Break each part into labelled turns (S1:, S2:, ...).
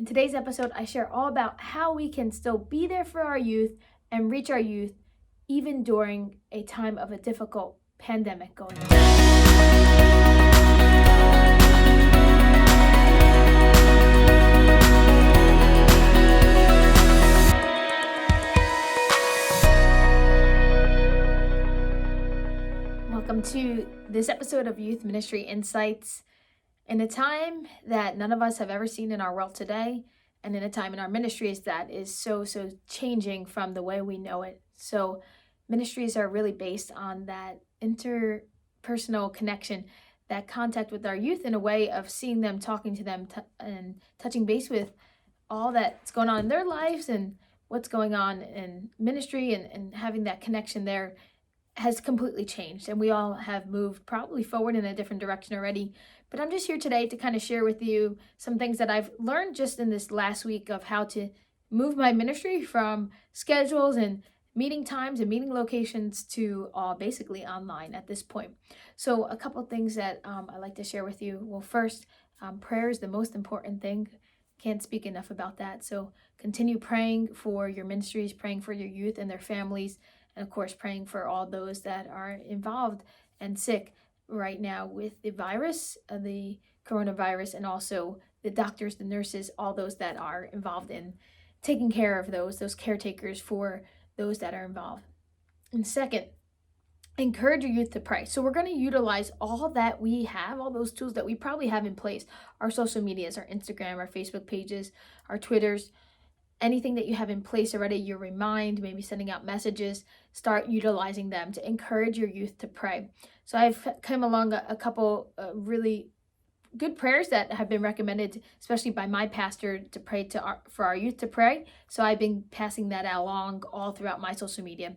S1: In today's episode, I share all about how we can still be there for our youth and reach our youth even during a time of a difficult pandemic going on. Welcome to this episode of Youth Ministry Insights. In a time that none of us have ever seen in our world today, and in a time in our ministries that is so changing from the way we know it. So ministries are really based on that interpersonal connection, that contact with our youth in a way of seeing them, talking to them, and touching base with all that's going on in their lives and what's going on in ministry, and having that connection there has completely changed, and we all have moved probably forward in a different direction already. But I'm just here today to kind of share with you some things that I've learned just in this last week of how to move my ministry from schedules and meeting times and meeting locations to basically online at this point. So a couple of things that I like to share with you. Well, first, prayer is the most important thing. Can't speak enough about that. So continue praying for your ministries, praying for your youth and their families, and of course, praying for all those that are involved and sick right now with the virus, the coronavirus, and also the doctors, the nurses, all those that are involved in taking care of those caretakers for those that are involved. And second, encourage your youth to pray. So we're going to utilize all that we have, all those tools that we probably have in place, our social medias, our Instagram, our Facebook pages, our Twitters, anything that you have in place already, your Remind, maybe sending out messages, start utilizing them to encourage your youth to pray. So I've come along a couple really good prayers that have been recommended, especially by my pastor, to pray for our youth to pray. So I've been passing that along all throughout my social media.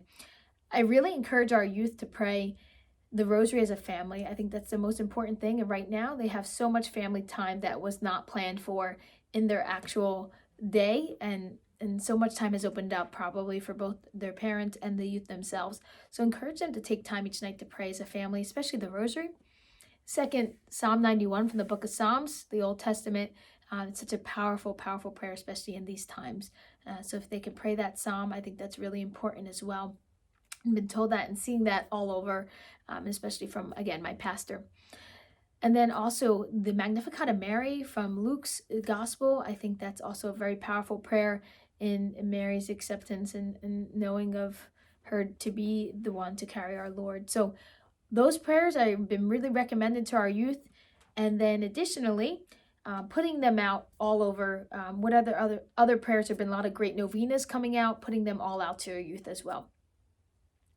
S1: I really encourage our youth to pray the rosary as a family. I think that's the most important thing. And right now they have so much family time that was not planned for in their actual day, and so much time has opened up probably for both their parents and the youth themselves. So encourage them to take time each night to pray as a family, especially the rosary. Second, Psalm 91 from the book of Psalms, the Old Testament. It's such a powerful prayer, especially in these times. So if they can pray that psalm, I think that's really important as well. I've been told that and seeing that all over, especially from, again, my pastor. And then also the Magnificat of Mary from Luke's Gospel. I think that's also a very powerful prayer in Mary's acceptance and knowing of her to be the one to carry our Lord. So those prayers have been really recommended to our youth. And then additionally, putting them out all over. What other prayers? There have been a lot of great novenas coming out, putting them all out to our youth as well.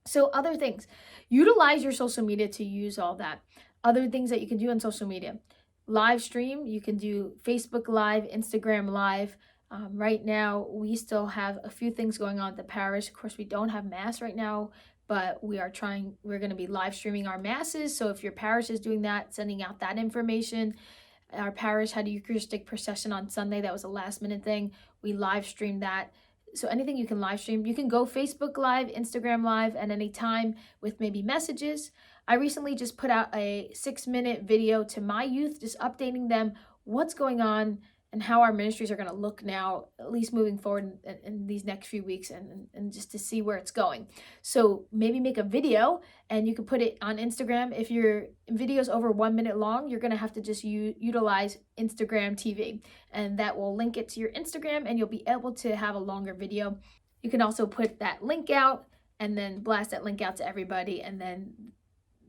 S1: So other things, utilize your social media to use all that. Other things that you can do on social media. Live stream, you can do Facebook Live, Instagram Live. Right now, we still have a few things going on at the parish. Of course, we don't have Mass right now, but we're going to be live streaming our Masses. So if your parish is doing that, sending out that information. Our parish had a Eucharistic procession on Sunday. That was a last minute thing. We live streamed that. So anything you can live stream, you can go Facebook Live, Instagram Live at any time with maybe messages. I recently just put out a 6-minute video to my youth, just updating them what's going on and how our ministries are going to look now, at least moving forward in these next few weeks, and just to see where it's going. So maybe make a video and you can put it on Instagram. If your video is over 1 minute long, you're going to have to just utilize Instagram TV, and that will link it to your Instagram and you'll be able to have a longer video. You can also put that link out and then blast that link out to everybody, and then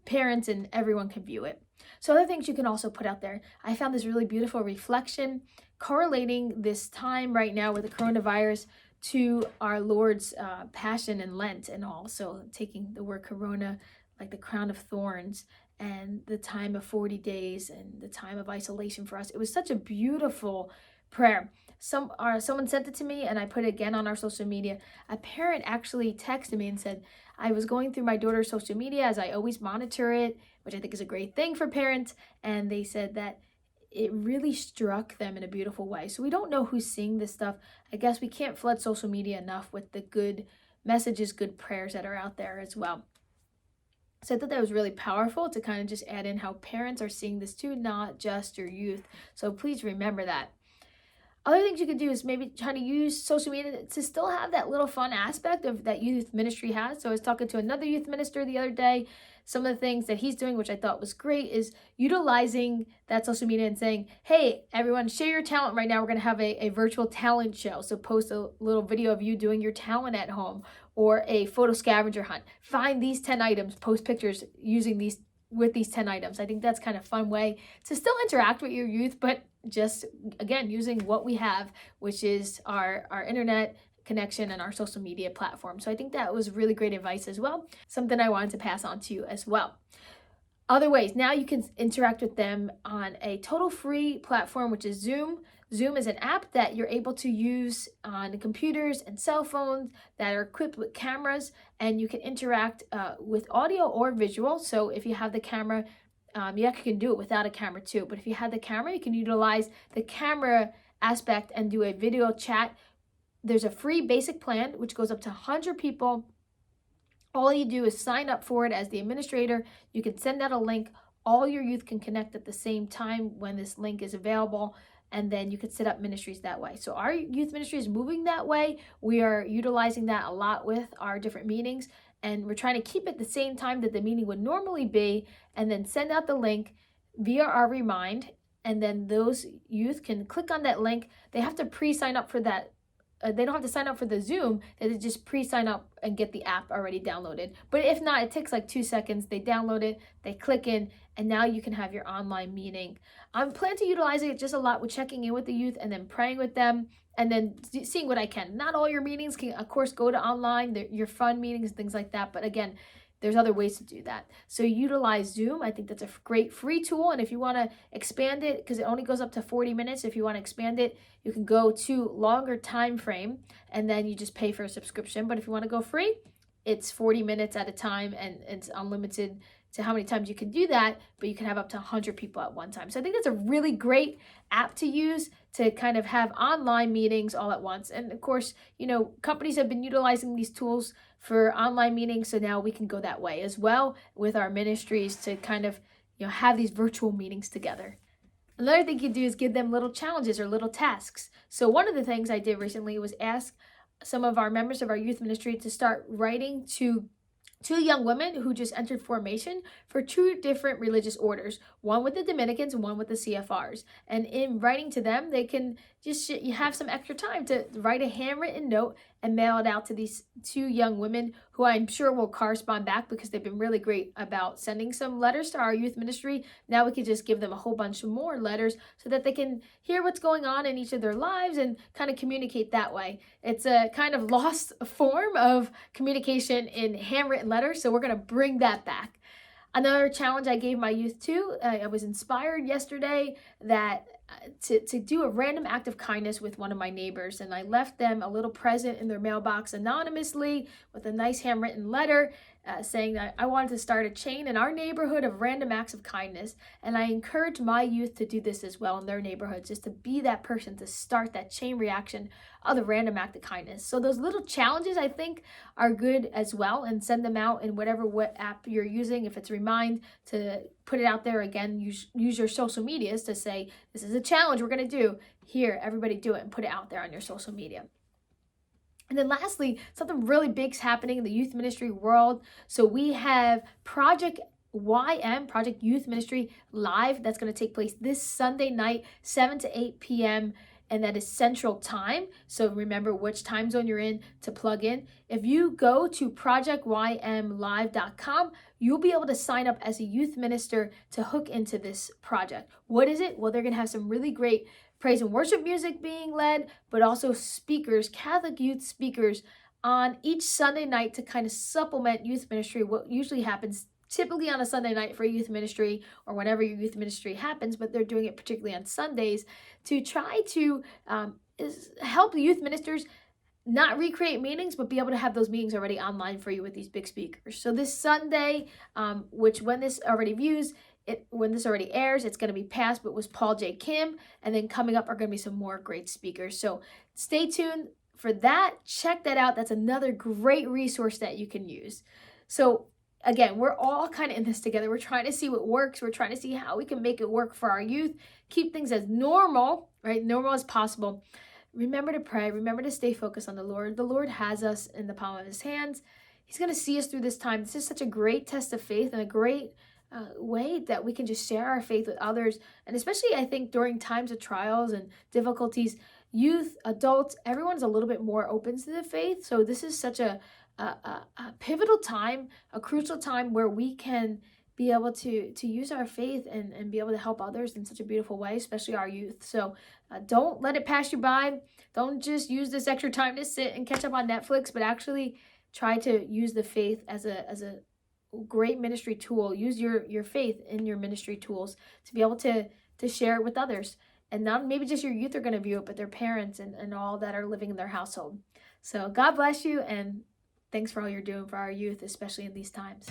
S1: parents and everyone can view it. So other things you can also put out there. I found this really beautiful reflection correlating this time right now with the coronavirus to our Lord's Passion and Lent, and also taking the word corona like the crown of thorns and the time of 40 days and the time of isolation for us. It was such a beautiful prayer. Someone sent it to me and I put it again on our social media. A parent actually texted me and said, I was going through my daughter's social media as I always monitor it, which I think is a great thing for parents. And they said that it really struck them in a beautiful way. So we don't know who's seeing this stuff. I guess we can't flood social media enough with the good messages, good prayers that are out there as well. So I thought that was really powerful to kind of just add in how parents are seeing this too, not just your youth. So please remember that. Other things you could do is maybe try to use social media to still have that little fun aspect of that youth ministry has. So I was talking to another youth minister the other day. Some of the things that he's doing, which I thought was great, is utilizing that social media and saying, hey, everyone, share your talent right now. We're going to have a virtual talent show. So post a little video of you doing your talent at home, or a photo scavenger hunt. Find these 10 items, post pictures using these with these 10 items. I think that's kind of a fun way to still interact with your youth, but just, again, using what we have, which is our internet connection and our social media platform. So I think that was really great advice as well. Something I wanted to pass on to you as well. Other ways, now you can interact with them on a total free platform, which is Zoom. Zoom is an app that you're able to use on computers and cell phones that are equipped with cameras, and you can interact with audio or visual. So if you have the camera, you actually can do it without a camera too, but if you have the camera, you can utilize the camera aspect and do a video chat. There's a free basic plan, which goes up to 100 people. All you do is sign up for it as the administrator. You can send out a link. All your youth can connect at the same time when this link is available, and then you could set up ministries that way. So our youth ministry is moving that way. We are utilizing that a lot with our different meetings, and we're trying to keep it the same time that the meeting would normally be, and then send out the link via our remind, and then those youth can click on that link. They have to pre-sign up for that. They don't have to sign up for the Zoom. They just pre-sign up and get the app already downloaded. But if not, it takes like 2 seconds. They download it, they click in, and now you can have your online meeting. I plan to utilize it just a lot with checking in with the youth and then praying with them and then seeing what I can. Not all your meetings can, of course, go to online, your fun meetings, things like that. But again, there's other ways to do that. So utilize Zoom. I think that's a great free tool. And if you want to expand it, because it only goes up to 40 minutes, if you want to expand it, you can go to longer time frame and then you just pay for a subscription. But if you want to go free, it's 40 minutes at a time and it's unlimited to how many times you can do that, but you can have up to 100 people at one time. So I think that's a really great app to use to kind of have online meetings all at once. And of course, companies have been utilizing these tools for online meetings, so now we can go that way as well with our ministries to kind of have these virtual meetings together. Another thing you can do is give them little challenges or little tasks. So one of the things I did recently was ask some of our members of our youth ministry to start writing to two young women who just entered formation for two different religious orders, one with the Dominicans and one with the CFRs. And in writing to them, they can just you have some extra time to write a handwritten note and mail it out to these two young women who I'm sure will correspond back because they've been really great about sending some letters to our youth ministry. Now we can just give them a whole bunch of more letters so that they can hear what's going on in each of their lives and kind of communicate that way. It's a kind of lost form of communication in handwritten letters, so we're going to bring that back. Another challenge I gave my youth too, I was inspired yesterday that to do a random act of kindness with one of my neighbors, and I left them a little present in their mailbox anonymously with a nice handwritten letter saying that I wanted to start a chain in our neighborhood of random acts of kindness, and I encourage my youth to do this as well in their neighborhoods, just to be that person to start that chain reaction of the random act of kindness. So those little challenges I think are good as well, and send them out in whatever app you're using. If it's Remind, to put it out there again, use your social medias to say, this is a challenge we're going to do. Here, everybody do it and put it out there on your social media. And then lastly, something really big's happening in the youth ministry world. So we have ProjectYM, Project Youth Ministry Live. That's going to take place this Sunday night, 7 to 8 p.m., and that is Central Time. So remember which time zone you're in to plug in. If you go to ProjectYMLive.com, you'll be able to sign up as a youth minister to hook into this project. What is it? Well, they're going to have some really great praise and worship music being led, but also speakers, Catholic youth speakers, on each Sunday night to kind of supplement youth ministry, what usually happens typically on a Sunday night for youth ministry or whenever your youth ministry happens, but they're doing it particularly on Sundays to try to help the youth ministers not recreate meetings, but be able to have those meetings already online for you with these big speakers. So this Sunday, which when this already airs, it's going to be past, but was Paul J. Kim. And then coming up are going to be some more great speakers. So stay tuned for that. Check that out. That's another great resource that you can use. So again, we're all kind of in this together. We're trying to see what works. We're trying to see how we can make it work for our youth, keep things as normal, right? Normal as possible. Remember to pray. Remember to stay focused on the Lord. The Lord has us in the palm of his hands. He's going to see us through this time. This is such a great test of faith and a great way that we can just share our faith with others. And especially, I think, during times of trials and difficulties, youth, adults, everyone's a little bit more open to the faith. So this is such a pivotal time, a crucial time where we can be able to use our faith and be able to help others in such a beautiful way, especially our youth. So don't let it pass you by. Don't just use this extra time to sit and catch up on Netflix, but actually try to use the faith as a great ministry tool. Use your faith in your ministry tools to be able to share it with others. And not maybe just your youth are going to view it, but their parents and all that are living in their household. So God bless you, and thanks for all you're doing for our youth, especially in these times.